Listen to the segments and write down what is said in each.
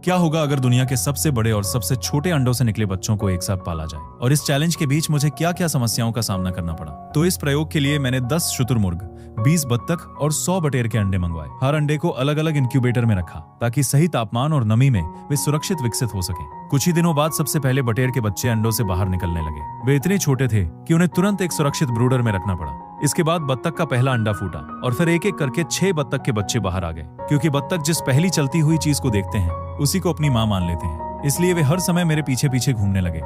क्या होगा अगर दुनिया के सबसे बड़े और सबसे छोटे अंडों से निकले बच्चों को एक साथ पाला जाए, और इस चैलेंज के बीच मुझे क्या क्या समस्याओं का सामना करना पड़ा। तो इस प्रयोग के लिए मैंने 10 शुतुरमुर्ग, 20 बत्तख और 100 बटेर के अंडे मंगवाए। हर अंडे को अलग अलग इंक्यूबेटर में रखा ताकि सही तापमान और नमी में वे सुरक्षित विकसित हो सके। कुछ ही दिनों बाद सबसे पहले बटेर के बच्चे अंडों से बाहर निकलने लगे। वे इतने छोटे थे कि उन्हें तुरंत एक सुरक्षित ब्रूडर में रखना पड़ा। इसके बाद बत्तख का पहला अंडा फूटा और फिर एक एक करके 6 बत्तख के बच्चे बाहर आ गए। क्योंकि बत्तख जिस पहली चलती हुई चीज को देखते हैं उसी को अपनी मां मान लेते हैं, इसलिए वे हर समय मेरे पीछे पीछे घूमने लगे।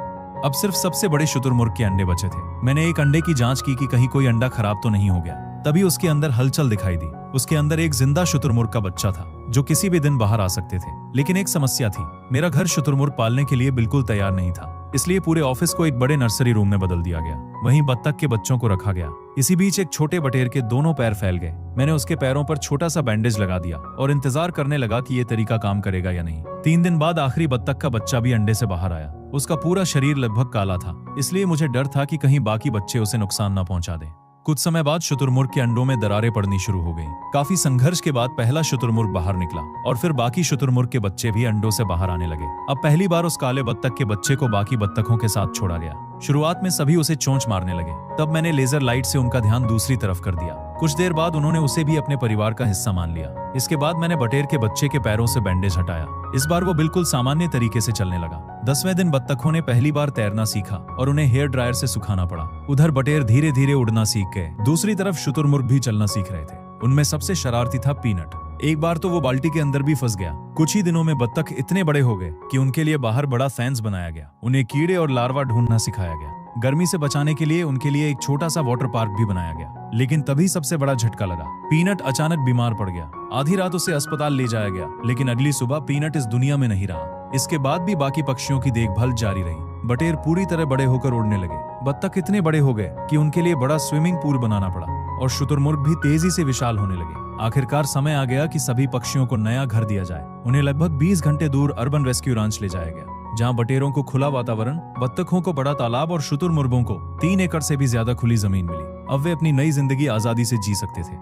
अब सिर्फ सबसे बड़े शुतुरमुर्ग के अंडे बचे थे। मैंने एक अंडे की जांच की कि कहीं कोई अंडा खराब तो नहीं हो गया। तभी उसके अंदर हलचल दिखाई दी। उसके अंदर एक जिंदा शुतुरमुर्ग का बच्चा था जो किसी भी दिन बाहर आ सकते थे। लेकिन एक समस्या थी, मेरा घर शुतुरमुर्ग पालने के लिए बिल्कुल तैयार नहीं था, इसलिए पूरे ऑफिस को एक बड़े नर्सरी रूम में बदल दिया गया। वहीं बत्तख के बच्चों को रखा गया। इसी बीच एक छोटे बटेर के दोनों पैर फैल गए। मैंने उसके पैरों पर छोटा सा बैंडेज लगा दिया और इंतजार करने लगा कि ये तरीका काम करेगा या नहीं। 3 दिन बाद आखिरी बत्तख का बच्चा भी अंडे से बाहर आया। उसका पूरा शरीर लगभग काला था, इसलिए मुझे डर था कि कहीं बाकी बच्चे उसे नुकसान न पहुंचा दें। कुछ समय बाद शुतुरमुर्ग के अंडों में दरारें पड़नी शुरू हो गईं। काफी संघर्ष के बाद पहला शुतुरमुर्ग बाहर निकला और फिर बाकी शुतुरमुर्ग के बच्चे भी अंडों से बाहर आने लगे। अब पहली बार उस काले बत्तख के बच्चे को बाकी बत्तखों के साथ छोड़ा गया। शुरुआत में सभी उसे चोंच मारने लगे, तब मैंने लेजर लाइट से उनका ध्यान दूसरी तरफ कर दिया। कुछ देर बाद उन्होंने उसे भी अपने परिवार का हिस्सा मान लिया। इसके बाद मैंने बटेर के बच्चे के पैरों से बैंडेज हटाया। इस बार वो बिल्कुल सामान्य तरीके से चलने लगा। 10वें दिन बत्तखों ने पहली बार तैरना सीखा और उन्हें हेयर ड्रायर से सुखाना पड़ा। उधर बटेर धीरे धीरे उड़ना सीख गए। दूसरी तरफ शुतुरमुर्ग भी चलना सीख रहे थे। उनमें सबसे शरारती था पीनट। एक बार तो वो बाल्टी के अंदर भी फंस गया। कुछ ही दिनों में बत्तख इतने बड़े हो गए कि उनके लिए बाहर बड़ा फेंस बनाया गया। उन्हें कीड़े और लार्वा ढूंढना सिखाया गया। गर्मी से बचाने के लिए उनके लिए एक छोटा सा वाटर पार्क भी बनाया गया। लेकिन तभी सबसे बड़ा झटका लगा। पीनट अचानक बीमार पड़ गया। आधी रात उसे अस्पताल ले जाया गया, लेकिन अगली सुबह पीनट इस दुनिया में नहीं रहा। इसके बाद भी बाकी पक्षियों की देखभाल जारी रही। बटेर पूरी तरह बड़े होकर उड़ने लगे। बत्तख इतने बड़े हो गए कि उनके लिए बड़ा स्विमिंग पूल बनाना पड़ा और शुतुरमुर्ग भी तेजी से विशाल होने लगे। आखिरकार समय आ गया कि सभी पक्षियों को नया घर दिया जाए। उन्हें लगभग 20 घंटे दूर अर्बन रेस्क्यू रांच ले जाया गया, जहां बटेरों को खुला वातावरण, बत्तखों को बड़ा तालाब और शुतुरमुर्गों को 3 एकड़ से भी ज्यादा खुली जमीन मिली। अब वे अपनी नई जिंदगी आजादी से जी सकते थे।